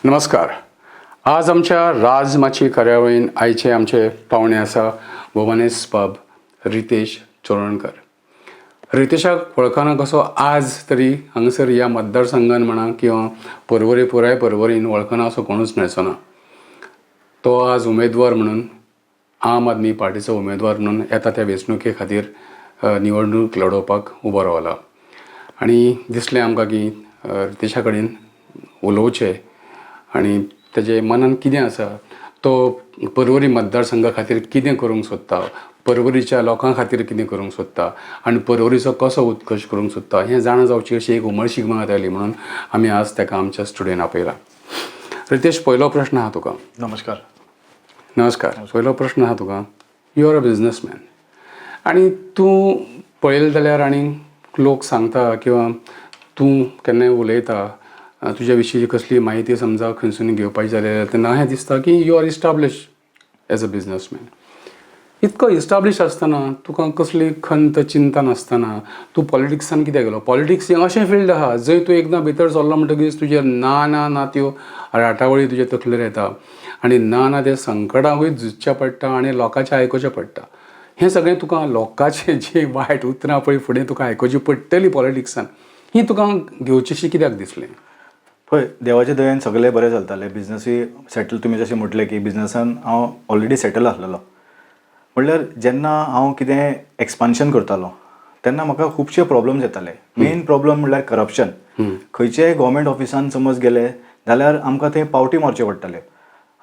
नमस्कार. आज आमच्या राजमाची कार्यावळीन आयचे आमचे पावणे आसा भुवनेश पब रितेश चोरणकर. रितेशाक वळखना कसो आज तरी हांगसर ह्या मतदारसंघान म्हणा किंवा पर्वरी पुराय पर्वरीन वळखना असो कोणूच मेळचो ना. तो आज उमेदवार म्हणून आम आदमी पार्टीचो उमेदवार म्हणून येता त्या वेंचणुके खातीर निवडणूक लडोवपाक उबो रावला. आनी दिसलें आमकां की रितेशा कडेन उलोवचें आनी तेजे मनान कितें आसा, तो पर्वरी मतदारसंघा खातीर कितें करूंक सोदता, पर्वरीच्या लोकां खातीर कितें करूंक सोदता आनी पर्वरीचो कसो उत्कर्श करूंक सोदता हें जाणा जावची अशी एक उमळशीक म्हाका जाली म्हणून आमी आज ताका आमच्या स्टुडियोन आपयला. रितेश, पयलो प्रश्न आहा तुका. नमस्कार. पयलो प्रश्न आहा तुका. यू आर अ बिझनसमॅन आनी तूं पळयलें जाल्यार आनी लोक सांगता किंवा तूं केन्नाय उलयता तुज्या विशीं कसली म्हायती समजा खंयसून घेवपाची जाल्यार तेन्ना अशें दिसता की you are establish as a businessman. इतको इस्टाब्लिश आसतना तुका कसली खंत चिंता नासतना तूं पॉलिटिक्सान कित्याक गेलो? पॉलिटिक्स हें अशें फिल्ड आहा जंय तूं एकदां भितर सरलो म्हणटकीर तुजेर ना त्यो राटावळी तुजे तकलेर येता आनी ना त्या संकटांकूय झुजचें पडटा आनी लोकांचें आयकुचें पडटा. हें सगळें तुका लोकांचें जी वायट उतरां पळय फुडें तुका आयकुची पडटली पॉलिटिक्सान, ही तुका घेवचीशी कित्याक दिसलें? पळय, देवाचे दयेन सगळें बरें चलतालें. बिझनसूय सेटल, तुमी जशें म्हटलें की बिझनसान हांव ऑलरेडी सेटल आसलेलो. म्हणल्यार जेन्ना हांव कितें एक्सपान्शन करतालो तेन्ना म्हाका खुबशे प्रॉब्लम्स येताले. मेन प्रॉब्लम म्हणल्यार करप्शन. खंयचेय गव्हर्मेंट ऑफिसान समज गेले जाल्यार आमकां थंय पावटी मारचे पडटाले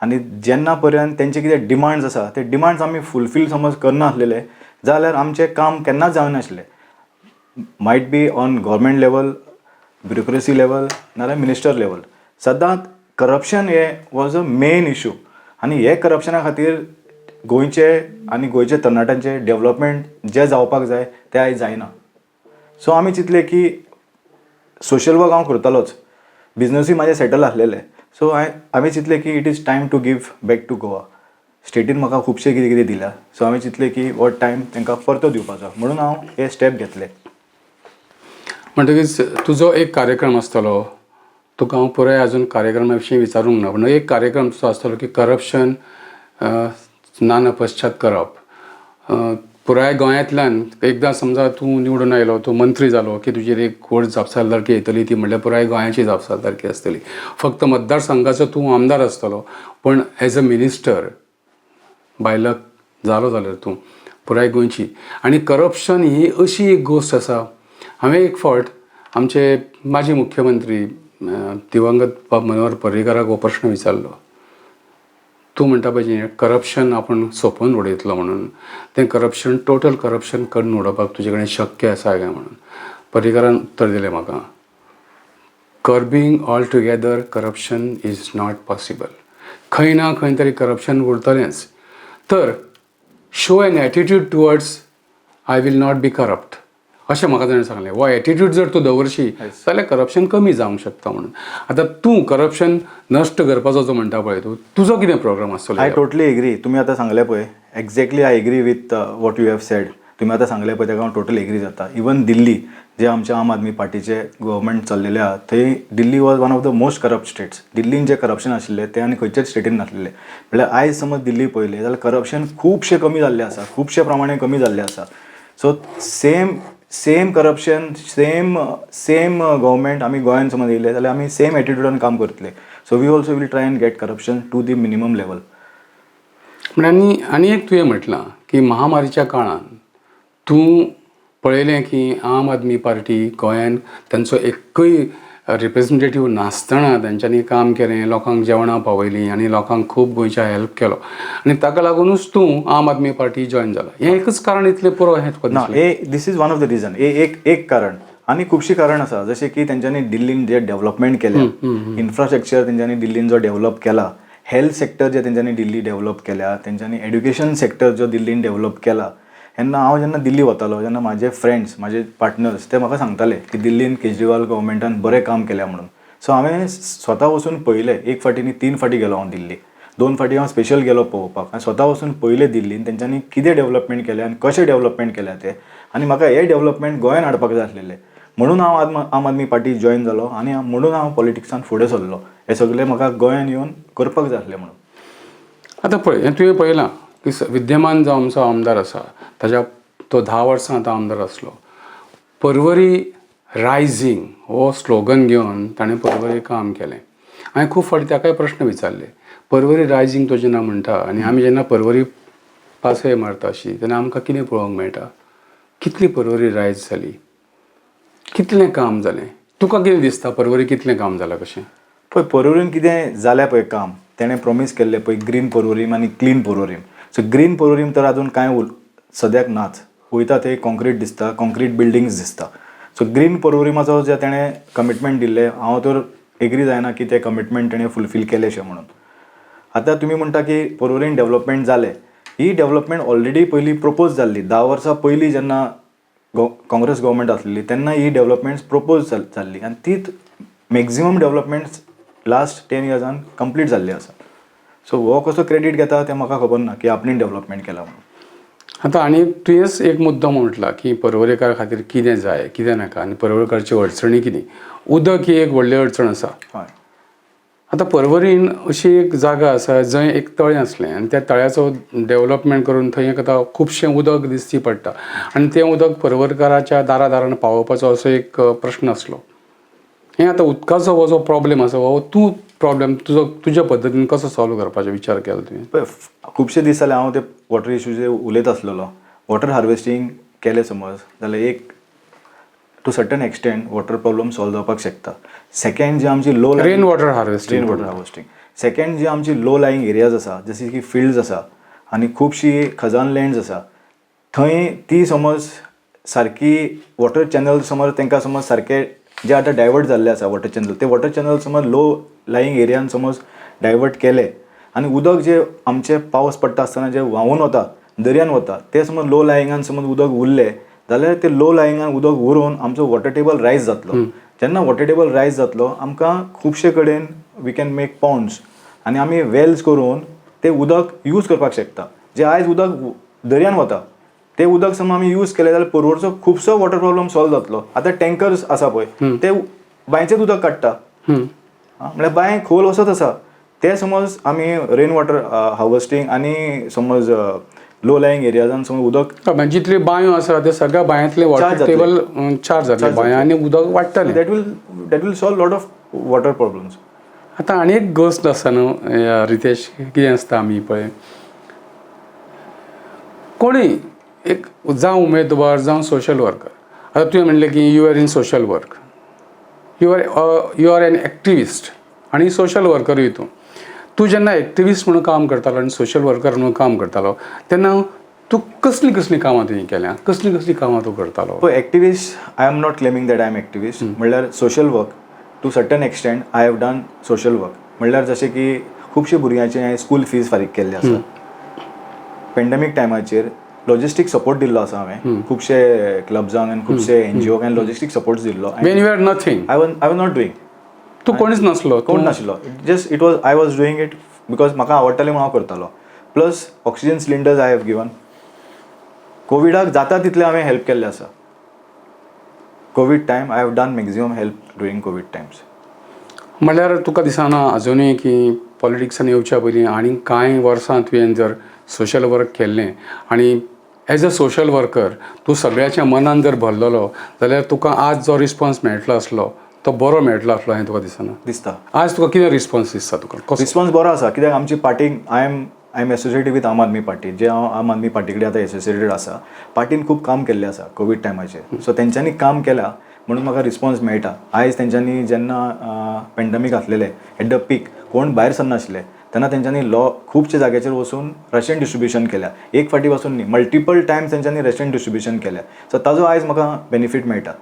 आनी जेन्ना पर्यंत तेंचे कितें डिमांड्स आसा ते डिमांड्स आमी फुलफील समज करना आसलेले जाल्यार आमचें काम केन्नाच जावनासलें. Might be on government level, bureaucracy level नाल्यार मिनिस्टर लेवल. सदांच करप्शन हे वॉज अ मेन इशू आनी हे करप्शना खातीर गोंयचे आनी गोंयच्या तरणाट्यांचे डेवलपमेंट जे जावपाक जाय ते आयज जायना. सो आमी चिंतलें की सोशल वर्क हांव करतालोच, बिझनसूय म्हाजें सेटल आसलेलें. सो आमी चिंतलें की it is time to give back to Goa. स्टेटीन म्हाका खुबशें कितें कितें दिलां. सो आमी चिंतलें की हो टायम तांकां परतो दिवपाचो म्हणून हांव हे स्टेप घेतले. म्हणटकीच तुजो एक कार्यक्रम आसतलो, तुका हांव पुराय आजून कार्यक्रमा विशीं विचारूंक ना, पूण एक कार्यक्रम तुजो आसतलो की करप्शन ना पश्चात करप. पुराय गोंयांतल्यान एकदां समजा तूं निवडून आयलो, तूं मंत्री जालो की तुजेर एक व्हड जापसालदारकी येतली, ती म्हणल्यार पुराय गोंयाची जापसालदारकी आसतली. फक्त मतदारसंघाचो तूं आमदार आसतलो, पण एज अ मिनिस्टर बायलक जालो जाल्यार तूं पुराय गोंयची. आनी करप्शन ही अशी एक गोश्ट आसा. हांवें एक फावट आमचे माजी मुख्यमंत्री दिवंगत बाब मनोहर पर्रीकाराक हो प्रश्न विचारलो. तूं म्हणटा पळय करप्शन आपूण सोंपोवन उडयतलो म्हणून, तें करप्शन, टोटल करप्शन करून उडोवपाक तुजे कडेन शक्य आसा काय म्हणून. पर्रीकारान उत्तर दिलें म्हाका, curbing all together corruption is not possible. खंय ना खंय तरी करप्शन उरतलेंच. तर show an attitude towards I will not be corrupt अशें म्हाका ताणें सांगलें. हो एटिट्यूड जर तूं दवरशी जाल्यार करप्शन कमी जावंक शकता म्हणून. आतां तूं करप्शन नश्ट करपाचो जो म्हणटा पळय तूं, तुजो कितें प्रोग्राम आसतलो? I totally agree. तुमी आतां सांगलें पळय, exactly I agree with what you have said. तुमी आतां सांगलें पळय ताका हांव टोटली एग्री जाता. इवन दिल्ली, जे आमच्या आम आदमी पार्टीचे गव्हर्मेंट चल्लेले आहा, थंय Delhi was one of the most corrupt states. दिल्लीन जे करप्शन आशिल्लें तें आनी खंयच्याच स्टेटीन नासलेलें. म्हणल्यार आयज समज दिल्ली पळयलें जाल्यार करप्शन खुबशें कमी जाल्लें आसा, खुबशे प्रमाणे कमी जाल्लें आसा. So same corruption, same government आमी गोंयान समज येयले जाल्यार आमी सेम एटिट्यूडान काम करतले. So we also will try and get corruption to the minimum level. म्हणजे आनी एक तुवें म्हटलां की महामारीच्या काळान तूं पळयलें की आम आदमी पार्टी गोंयान तांचो एक्कूय रिप्रेझेंटेटीव नासतना तांच्यांनी काम केलें, लोकांक जेवणां पावयलीं आनी लोकांक खूब गोंयच्या हेल्प केलो आनी ताका लागूनच तूं आम आदमी पार्टी जॉयन जाला. हें एकच कारण इतलें पुरो हें ना, this is one of the reason. एक कारण आनी खुबशीं कारण आसा. जशें की तेंच्यांनी दिल्लीन जे डेव्हलपमेंट केलें, इन्फ्रास्ट्रक्चर तेंच्यांनी दिल्लीन जो डेव्हलप केला, हेल्थ सेक्टर जे तेंच्यांनी दिल्ली डेव्हलप केल्या, तेंच्यांनी एड्युकेशन सेक्टर जो दिल्लीन डेव्हलप केला. तेन्ना हांव जेन्ना दिल्ली वतालो जेन्ना म्हाजे फ्रेंड्स, म्हाजे पार्टनर्स ते म्हाका सांगताले की दिल्लीन केजरीवाल गव्हर्मेंटान बरें काम केल्या म्हणून. सो हांवें स्वता वचून पळयलें. एक फावटी न्ही, 3 फावटी गेलो हांव दिल्ली. 2 फावटी हांव स्पेशल गेलो पळोवपाक आनी स्वता वचून पळयलें दिल्लीन तेंच्यांनी कितें डेव्हलपमेंट केलें आनी कशें डेव्हलपमेंट केल्या तें. आनी म्हाका हें डेव्हलपमेंट गोंयान हाडपाक जाय आसलेलें म्हणून हांव आम आदमी पार्टी जॉयन जालो आनी म्हणून हांव पॉलिटिक्सान फुडें सरलो. हे सगळे म्हाका गोंयान येवन करपाक जाय आसलें म्हणून. आतां पळय हें तुवें पळयलां की विद्यमान जो आमचो आमदार आसा तो 10 वर्सां आतां आमदार आसलो. पर्वरी रायझींग हो स्लोगन घेवन ताणें पर्वरी काम केलें. हांवें खूब फावटी ताकाय प्रश्न विचारले, पर्वरी रायझींग तो जेन्ना म्हणटा आनी आमी जेन्ना पर्वरी पासय मारता अशी तेन्ना आमकां कितें पळोवंक मेळटा, कितली पर्वरी रायज जाली, कितलें काम जालें. तुका कितें दिसता पर्वरी कितलें काम जालां कशें? पळय पर्वरीन कितें जालें पळय काम तेणें प्रॉमीस केल्लें पळय ग्रीन पर्वरीम आनी clean Porvorim. So green Porvorim तर आजून कांय सद्याक नाच. वयता थंय कॉन्क्रीट दिसता, कॉन्क्रीट बिल्डिंग्स दिसता. सो ग्रीन पर्वरीमाचो जे ताणें कमिटमेंट दिल्लें हांव तर एग्री जायना की ते कमिटमेंट ताणें फुलफील केलेशें म्हणून. आतां तुमी म्हणटा की पर्वरीन डेवलपमेंट जालें. ही डेवलपमेंट ऑलरेडी पयलीं प्रपोज जाल्ली 10 वर्सां पयलीं जेन्ना काँग्रेस गव्हर्मेंट आसलेली तेन्ना ही डेवलपमेंट्स प्रपोज जाल्ली आनी तीच मॅक्झिमम डेवलपमेंट्स लास्ट 10 इयर्सान कंप्लीट जाल्ली आसा. सो हो कसो क्रेडीट घेता तें म्हाका खबर ना की आपणें डेवलपमेंट केला म्हणून. आतां आनी तुवेंच एक मुद्दो म्हटला की पर्वरेकार खातीर कितें जाय कितें नाका आनी पर्वरेकारच्यो अडचणी कितें. उदक ही एक व्हडली अडचण आसा. हय. आतां पर्वरीन अशी एक जागा आसा जंय एक तळें आसलें आनी त्या तळ्याचो डेवलपमेंट करून थंय आतां खुबशें उदक दिसची पडटा आनी तें उदक पर्वरकाराच्या दारान पावोवपाचो असो एक प्रश्न आसलो. हें आतां उदकाचो हो जो प्रॉब्लेम आसा हो तूं प्रॉब्लेम तुज्या पद्दतीन कसो सॉल्व करपाचो विचार केलो तुवें? पळय खुबशे दीस जाले हांव ते वॉटर इश्यूचेर उलयत आसलेलो. वॉटर हार्वेस्टींग केलें समज जाल्यार एक to certain extent water problem solve जावपाक शकता. सेकंड जी आमची low rain water harvesting. Second जी आमची लो लायंग एरियाज आसा जशी की फिल्ड्स आसा आनी खुबशी खजान लँड्स आसा थंय ती समज सारकी वॉटर चॅनल समज तांकां समज सारके जे आतां डायवर्ट जाल्ले आसा वॉटर चॅनल ते वॉटर चॅनल समज लो लायंग एरियान समज डायवर्ट केले आनी उदक जे आमचे पावस पडटा आसतना जे व्हांवून वता दर्यान वता ते समज लो लायंगान समज उदक उरले जाल्यार ते लो लायंगान उदक उरून आमचो वॉटर टेबल रायज जातलो. जेन्ना वॉटर टेबल रायज जातलो आमकां खुबशे कडेन वी कॅन मेक पॉन्ड्स आनी आमी वेल्स करून ते उदक यूज करपाक शकता. जे आयज उदक दर्यान वता ते उदक समज आमी यूज केले जाल्यार पर्वरचो खुबसो वॉटर प्रॉब्लम सॉल्व जातलो. आतां टँकर्स आसा पळय ते बांयचेच उदक काडटा म्हळ्यार बांय खोल वसत आसा ते समज आमी रेन वॉटर हार्वेस्टींग आनी समज लो लायंग एरियाजान समज उदक जितल्यो बांयो आसा ते सगळ्या बांयांतले वॉटर टेबल चार्ज जातले बांयांनी उदक वाडटलें. That will solve lot of water problems. आतां आनी एक गोश्ट आसा न्हू रितेश, कितें आसता आमी पळय कोणीय एक जावं उमेदवार जावं सोशल वर्कर. आतां तुवें म्हणलें की you are in social work, you are an activist आनी सोशल वर्करूय तूं जेन्ना एक्टिविस्ट म्हणून काम करतालो आनी सोशल वर्कर म्हणून काम करतालो तेन्ना तूं कसलीं कामां तुवें केल्यां, कसलीं कामां तूं करतालो? पळय activist I am not claiming that I am activist. म्हणल्यार social work to certain extent I have done social work. म्हणल्यार जशें की खुबशे भुरग्यांचे हांवें स्कूल फीज फारीक केल्ले आसा. पॅन्डेमीक टायमाचेर लॉजिस्टीक सपोर्ट दिल्लो आसा हांवें खुबशे क्लब्जांक आनी खुबशे NGOक हांवें लॉजिस्टीक सपोर्ट दिल्लो. When you are nothing, I was not doing. तूं कोणीच नासलो, कोण नाशिल्लो. Just it was I was doing it because म्हाका आवडटालें म्हणून हांव करतालो. Plus oxygen cylinders I have given. कोविडाक जाता तितलें हांवें हेल्प केल्लें आसा. Covid time I have done maximum help during Covid times. म्हणल्यार तुका दिसना अजुनूय की पॉलिटिक्सान येवच्या पयलीं आनी कांय वर्सां तुवें जर सोशल वर्क केल्लें आनी एज अ सोशल वर्कर तूं सगळ्याच्या मनान जर भरलेलो जाल्यार तुका आज जो रिस्पॉन्स मेळटलो आसलो तो बरो मेळटलो आसलो हें तुका दिसना? दिसता. आज तुका कितें रिस्पॉन्स दिसता तुका? रिस्पॉन्स बरो आसा कित्याक आमची पार्टीक I am associated with Aam Aadmi party. जे हांव आम आदमी पार्टी कडेन आतां एसोसिएटेड आसा. पार्टीन खूब काम केल्लें आसा कोवीड टायमाचेर. सो तेंच्यांनी काम केलां म्हणून म्हाका रिस्पॉन्स मेळटा. आयज तेंच्यांनी जेन्ना पॅन्डेमीक आसलेलें एट द पीक कोण भायर सरनाशिल्ले तेन्ना तेंच्यांनी खुबशे जाग्याचेर वचून रेशन डिस्ट्रिब्युशन केल्या. एक फावटी वचून न्ही मल्टिपल टायम्स तेंच्यांनी रेशन डिस्ट्रिब्युशन केल्या. सो ताजो आयज म्हाका बेनिफीट मेळटा.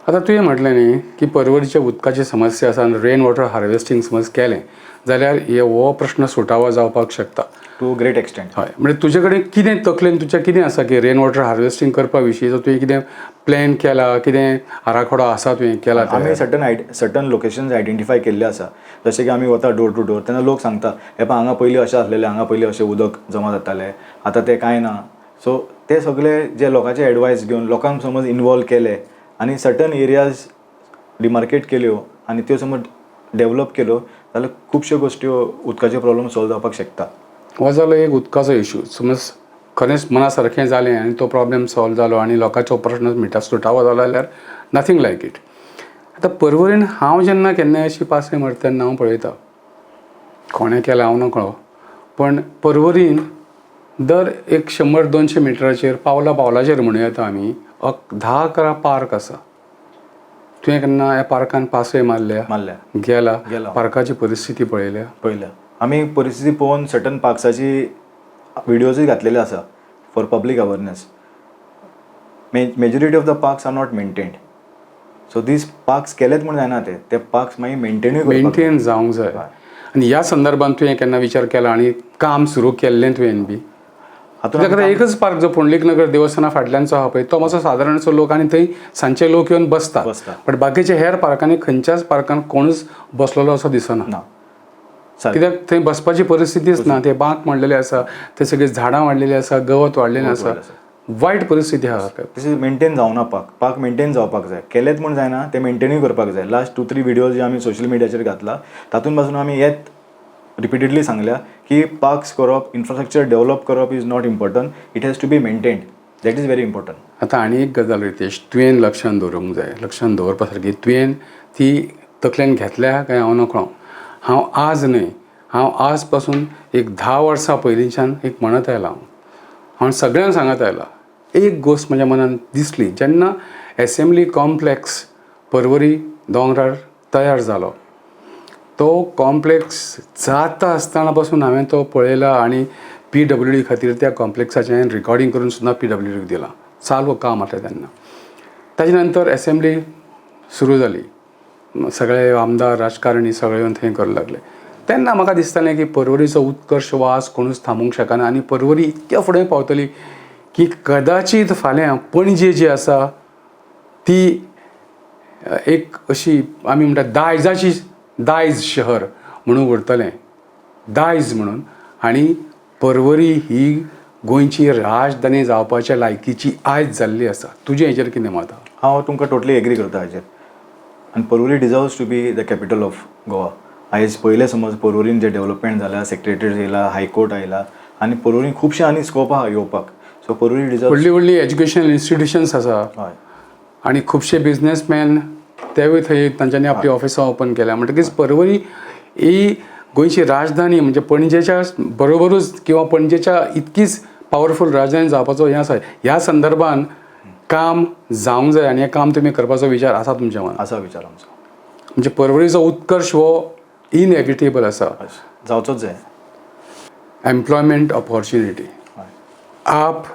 आतां तुवें म्हटलें न्ही की पर्वरीच्या उदकाची समस्या आसा आनी रेन वॉटर हार्वेस्टींग समज केलें जाल्यार हो प्रश्न सुटावो जावपाक शकता टू ग्रेट एक्सटेंट. हय. म्हणजे तुजे कडेन कितें तकलेन तुजें कितें आसा की रेन वॉटर हार्वेस्टींग करपा विशीं तुवें कितें प्लॅन केला, कितें आराखडो आसा तुवें केला? आमी सर्टन लोकेशन्स आयडेंटिफाय केल्ले आसा. जशें की आमी वता डोर टू डोर तेन्ना लोक सांगता हे पळय हांगा पयलीं अशें आसलेलें, हांगा पयलीं अशें उदक जमा जातालें, आतां तें कांय ना. सो ते सगळे जे लोकांचे एडवायस घेवन लोकांक समज इनवॉल्व केले आनी सर्टन एरियाज डिमार्केट केल्यो आनी त्यो समज डेव्हलप केलो जाल्यार खुबश्यो गोश्ट्यो उदकाचे प्रॉब्लेम सॉल्व जावपाक शकता. हो जालो एक उदकाचो इश्यू. समज खरेंच मना सारकें जालें आनी तो प्रॉब्लेम सॉल्व जालो आनी लोकांचो प्रश्न सुटावो जालो जाल्यार नथींग लायक इट. आतां पर्वरीन हांव जेन्ना केन्नाय अशी पासय मारता तेन्ना हांव पळयतां कोणें केलां हांव नकळो, पण पर्वरीन दर एक 100-200 मिटराचेर पावलाचेर म्हणूं येता आमी 10-11 पार्क आसा. तुवें केन्ना ह्या पार्कान पासय मारल्या. गेला पार्काची परिस्थिती पळयल्या आमी परिस्थिती पळोवन सर्टन पार्क्साची विडियोजूय घातलेले आसा for public awareness. Majority of the parks are not maintained. So this parks केलेत म्हूण जायना ते पार्क्स मागीर मेंटेन जावंक जाय. आनी ह्या संदर्भात तुवें केन्ना विचार केला आनी काम सुरू केल्लें तुवें बी? हातूंत एकच पार्क जो पुंडलीक नगर देवस्थाना फाटल्यानचो आहा पळय तो मातसो सादारणसो लोक आनी थंय सांजचे लोक येवन बसता. बट बाकीचे हेर पार्कांनी खंयच्याच पार्कान कोणूच बसलेलो असो दिसना. कित्याक थंय बसपाची परिस्थितीच ना. ते बांक मांडलेले आसा, थंय सगळीं झाडां वाडलेलीं आसा, गवत वाडलेलें आसा, वायट परिस्थिती आहा. तशें मेंटेन जावना पार्क मेंटेन जावपाक जाय. केलेत म्हूण जायना, ते मेंटेनूय करपाक जाय. लास्ट 2-3 विडियोज जे आमी सोशल मिडियाचेर घातला तातूंत पासून आमी हेच रिपिटेडली सांगल्या की पार्क्स करप, इन्फ्रास्ट्रक्चर डेव्हलप करप is not important, it has to be maintained. That is very important. आतां आनी एक गजाल रितेश तुवें लक्षांत दवरूंक जाय. लक्षांत दवरपा सारकी तुवें ती तकलेन घेतल्या काय हांव नकळो. हांव आज न्हय, हांव आज पासून एक 10 वर्सां पयलींच्यान एक म्हणत आयलां. हांव सगळ्यांक सांगत आयलां. एक गोश्ट म्हज्या मनान दिसली जेन्ना एसेंब्ली कॉम्प्लेक्स पर्वरी दोंगरार तयार जालो. तो कॉम्प्लेक्स जाता आसतना पासून हांवें तो पळयला आनी PWD खातीर त्या कॉम्प्लेक्साचें हांवें रिकॉर्डिंग करून सुद्दां PWDक दिलां. चालू काम आसलें तेन्ना. ताजे नंतर एसेंब्ली सुरू जाली. सगळे आमदार राजकारणी सगळे येवन थंय करूंक लागले. तेन्ना म्हाका दिसतालें की पर्वरीचो उत्कर्श वास कोणूच थांबूंक शकना आनी पर्वरी इतक्या फुडें पावतली की कदाचीत फाल्यां पणजे जी आसा ती एक अशी आमी म्हणटा दायज शहर म्हणून उरतलें. दायज म्हणून. आनी पर्वरी ही गोंयची राजधानी जावपाच्या लायकीची आयज जाल्ली आसा. तुजें हेचेर कितें मत आहा? हांव तुमकां टोटली एग्री करता हाजेर. आनी Porvori deserves to be the capital of Goa. आयज पयलें समज पर्वरीन जे डेव्हलपमेंट जाल्या, सेक्रेटरीएट येयला, हायकोर्ट आयला आनी पर्वरीन खुबशे आनी स्कोप आहा येवपाक. So Porvorim deserves. व्हडली एज्युकेशनल इन्स्टिट्यूशन्स आसा. हय. आनी खुबशे बिझनेसमॅन तेवूय थंय तांच्यांनी आपली ऑफिसां ओपन केल्या. म्हणटकीच पर्वरी ही गोंयची राजधानी म्हणजे पणजेच्या बरोबरूच किंवा पणजेच्या इतकीच पावरफूल राजधानी जावपाचो हें आसा. ह्या संदर्भान काम जावंक जाय आनी हें काम तुमी करपाचो विचार आसा तुमच्या मनान? आसा विचार आमचो. म्हणजे पर्वरीचो उत्कर्श हो इनएविटेबल आसा. जावचोच जाय. Employment opportunity. आप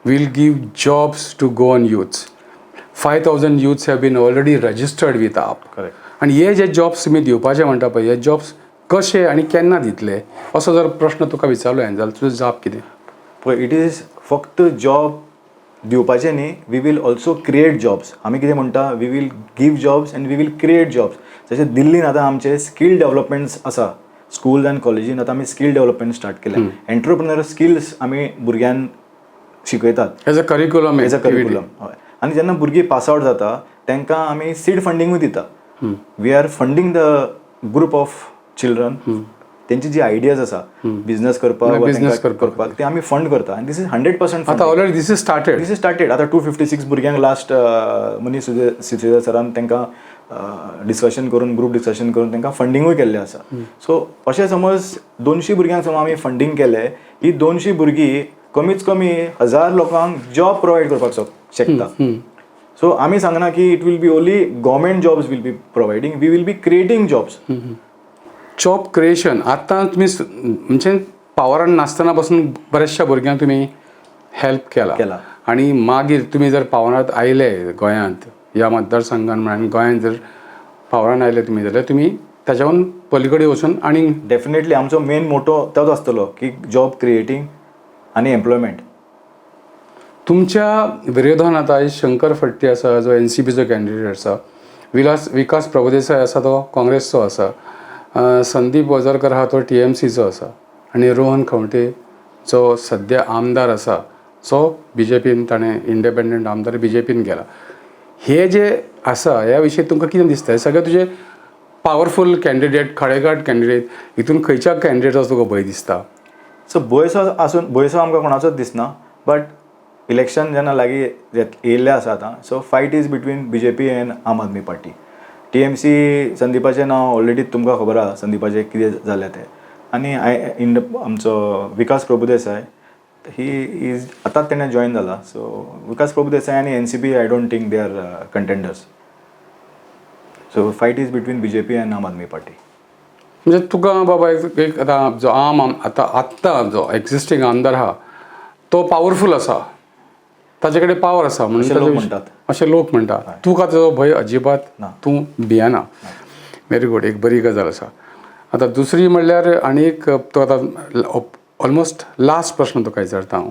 will give jobs to Goan youths. 5,000 youths have been already registered with AAP. Correct. आणि हे जे जॉब्स तुमी दिवपाचे म्हणटा पळय हे जॉब्स कशे आनी केन्ना दितले असो जर प्रश्न तुका विचारलो हांवें जाल्यार तुजो जाप कितें? पळय इट इज फक्त जॉब दिवपाचें न्ही, we will also create jobs. आमी कितें म्हणटा we will give jobs and we will create jobs. जशें दिल्लीन आतां आमचे स्कील डेव्हलपमेंट्स आसा. स्कूल एंड कॉलेजीन आतां आमी स्कील डेव्हलपमेंट स्टार्ट केल्या. एंटरप्रिनर स्किल्स आमी भुरग्यांक शिकयतात एज अ करिक्युलम. हय. आनी जेन्ना भुरगीं पास आवट जाता तांकां आमी सीड फंडिंगूय दिता. We are funding the group of children. तेंची जी आयडियाज आसा बिझनेस करपाक ते आमी फंड करता. आनी दीस इज 100% आतां ऑलरेडी दीस इज स्टार्टेड. आतां 256 भुरग्यांक लास्ट मनीस सिचुएशन सरान तांकां डिस्कशन करून ग्रूप डिस्कशन करून तांकां फंडिंगूय केल्लें आसा. सो अशें समज 200 भुरग्यांक समज आमी फंडींग केलें, ही 200 भुरगीं कमीत कमी 1000 लोकांक जॉब प्रोवायड करपाक शकता. सो आमी सांगना की it will be only government jobs will be providing, we will be creating jobs. Job creation आतां तुमी म्हणजे पावरान नासतना पासून बऱ्याचशा भुरग्यांक तुमी हेल्प केला आनी मागीर तुमी जर पावरांत आयले गोंयांत ह्या मतदारसंघान म्हणून गोंयांत जर पावरान आयले तुमी जाल्यार तुमी ताच्यावरून पलीकडे वचून आनी डेफिनेटली आमचो मेन मोटो तोच आसतलो की जॉब क्रिएटींग आनी एम्प्लॉयमेंट. तुमच्या विरोधान आतां शंकर फडटी आसा जो NCPचो कॅन्डिडेट आसा, विकास प्रभुदेसाय आसा तो काँग्रेसचो आसा, संदीप वजरकर आहा तो TMCचो आसा आनी रोहन खंवटे जो सद्या आमदार आसा जो BJPन ताणें इंडिपेंडंट आमदार BJPन गेला. हे जे आसा ह्या विशीं तुमकां कितें दिसता? हे सगळे तुजे पावरफूल कॅन्डिडेट खडेगाठ कॅन्डिडेट हितून खंयच्या कॅन्डिडेटाचो तुका भंय दिसता? सो भंयसो आमकां कोणाचोच दिसना, बट इलेक्शन जेन्ना लागीं येयल्लें आसा आतां, so fight is between BJP end आम आदमी पार्टी. TMC संदिपाचें नांव ऑलरेडी तुमकां खबर आहा संदिपाचें कितें जालें तें. आनी आमचो विकास प्रभुदेसाय ही इज आतांच तेणें जॉयन जाला. सो विकास प्रभुदेसाय आनी NCP I don't think they are contenders. So fight is between BJP end आम आदमी पार्टी. म्हणजे तुका बाबा एक आतां जो आत्ता जो एक्झिस्टींग आमदार आहा तो पावरफूल आसा, ताचे कडेन पावर आसा अशें लोक म्हणटात. अशें लोक म्हणटा. तुका ताचो भंय अजिबात ना. तूं भियेना. व्हेरी गुड, एक बरी गजाल आसा. आतां दुसरी म्हणल्यार आनी एक तो आतां ऑलमोस्ट लास्ट प्रश्न तुका विचारता हांव.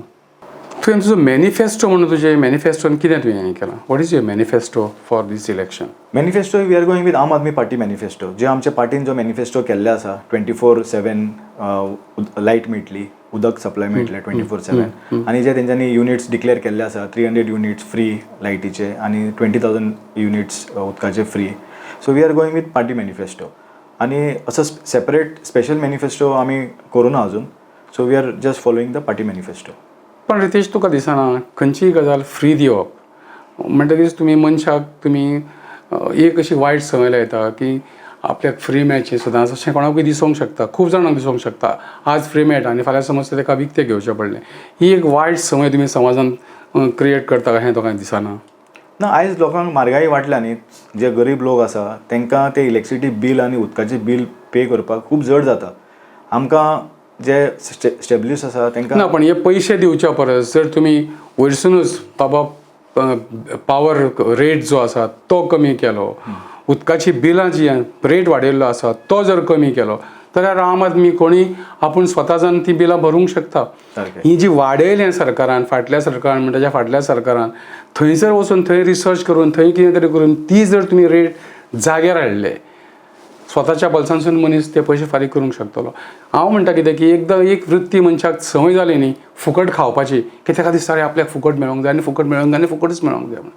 तुवें तुजो मॅनिफेस्टो म्हणून तुजें मॅनिफेस्टोन कितें तुवें हें केलां? What is your manifesto for this election? Manifesto we are going with Aam Aadmi party manifesto. जे आमच्या पार्टीन जो मॅनिफेस्टो केल्ले आसा 24/7 लायट मेळटली, उदक सप्लाय मेळटलें 24/7. आनी जे तेंच्यांनी युनिट्स डिक्लेअर केल्ले आसा 300 युनिट्स फ्री लायटीचे आनी 20,000 युनिट्स उदकाचे free. So we are going with party manifesto. आनी असो सेपरेट स्पेशल मॅनिफेस्टो आमी करूना अजून. So we are just following the party manifesto. पण रितेश, तुका दिसना खंयचीय गजाल फ्री दिवप म्हणटकीच तुमी मनशाक तुमी एक अशी वायट संवय लायता की आपल्याक फ्री मेळची सदांच अशें कोणाकूय दिसूंक शकता, खूब जाणांक दिसूंक शकता. आज फ्री मेळटा आनी फाल्यां समज ताका विकतें घेवचें पडलें. ही एक वायट संवय तुमी समाजान क्रिएट करता हें तुका दिसना? ना, आयज लोकांक म्हारगाय वाडल्या न्ही. जे गरीब लोक आसा तांकां ते इलेक्ट्रिसिटी बील आनी उदकाचें बील पे करपाक खूब जड जाता. आमकां जे स्टेब्लिश आसा तांकां ना, पण हे पयशे दिवच्या परस जर तुमी वयरसुनूच बाबा पावर रेट जो आसा तो कमी केलो, उदकाची बिलां जी रेट वाडयल्लो आसा तो जर कमी केलो, जाल्यार आम आदमी कोणी आपूण स्वता जावन ती बिलां भरूंक शकता. ही जी वाडयल्या सरकारान, फाटल्या सरकारान म्हणटा फाटल्या सरकारान थंयसर वचून थंय रिसर्च करून थंय कितें तरी करून ती जर तुमी रेट जाग्यार हाडले, स्वताच्या बल्सांसून मनीस ते पयशे फारीक करूंक शकतलो. हांव म्हणटा कितें की एकदां एक वृत्ती मनशाक संवय जाली न्ही फुकट खावपाची, की ताका दिसता रे आपल्याक फुकट मेळोंक जाय आनी फुकट मेळोंक जाय आनी फुकटच मेळोंक जाय म्हणून.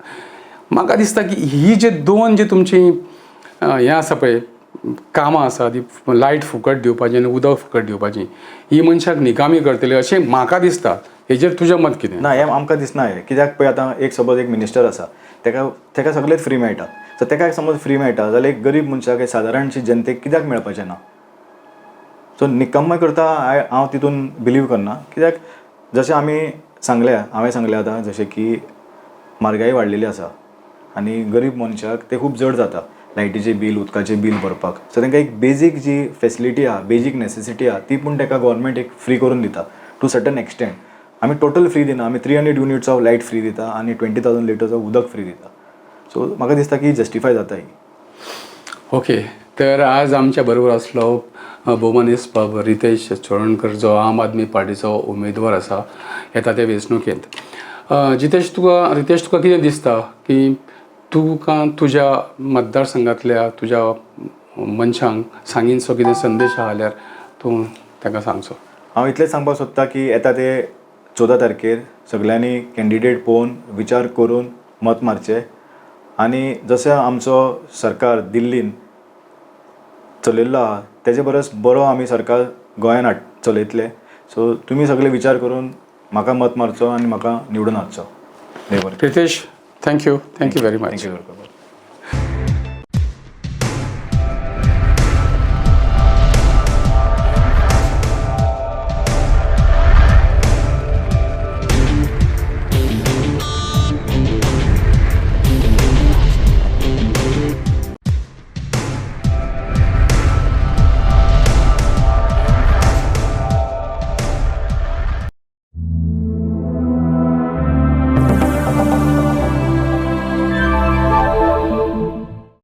म्हाका दिसता की ही जे दोन जी तुमची हें आसा पळय कामां आसा, ती लायट फुकट दिवपाची आनी उदक फुकट दिवपाची, ही मनशाक निकामी करतली अशें म्हाका दिसता. हेजेर तुजें मत कितें? ना, हें आमकां दिसना. हें कित्याक पळय, आतां एक सपोज एक मिनिस्टर आसा, ताका सगळेंच फ्री मेळटा. सो ताका समज फ्री मेळटा जाल्यार एक गरीब मनशाक, सादारणशी जनतेक कित्याक मेळपाचें ना? सो निकम्म करता हांव तितून बिलीव करना. कित्याक जशें हांवें सांगलें आतां, जशें की म्हारगाय वाडलेली आसा आनी गरीब मनशाक तें खूब जड जाता लायटीचें बील, उदकाचें बील भरपाक. सो तांकां एक बेजीक जी फेसिलिटी आहा, बेजीक नेसेसिटी आहा, ती पूण ताका गव्हर्मेंट एक फ्री करून दिता टू सर्टन एक्सटेंट. आमी टोटल फ्री दिना, आमी 300 युनिट्स ऑफ लायट फ्री दिता आनी 20,000 लिटर्स ऑफ उदक फ्री दिता. सो म्हाका दिसता की जस्टिफाय जाता ही. ओके, तर आज आमच्या बरोबर आसलो भोवमनीस पब रितेश चोडणकर, जो आम आदमी पार्टीचो उमेदवार आसा येता ते वेंचणुकेंत. रितेश, तुका कितें दिसता की तुका तुज्या मतदारसंघांतल्या तुज्या मनशांक सांगिनचो कितें संदेश आहा जाल्यार तूं ताका सांगचो? हांव इतलेंच सांगपाक सोदतां की येता ते 14 तारखेर सगळ्यांनी कॅन्डिडेट पळोवन विचार करून मत मारचें. आनी जसो आमचो सरकार दिल्लीन चलयल्लो आहा तेजे परस बरो आमी सरकार गोंयान चलयतले. सो तुमी सगळे विचार करून म्हाका मत मारचो आनी म्हाका निवडून हाडचो. Ritesh, thank you very much. Thank you.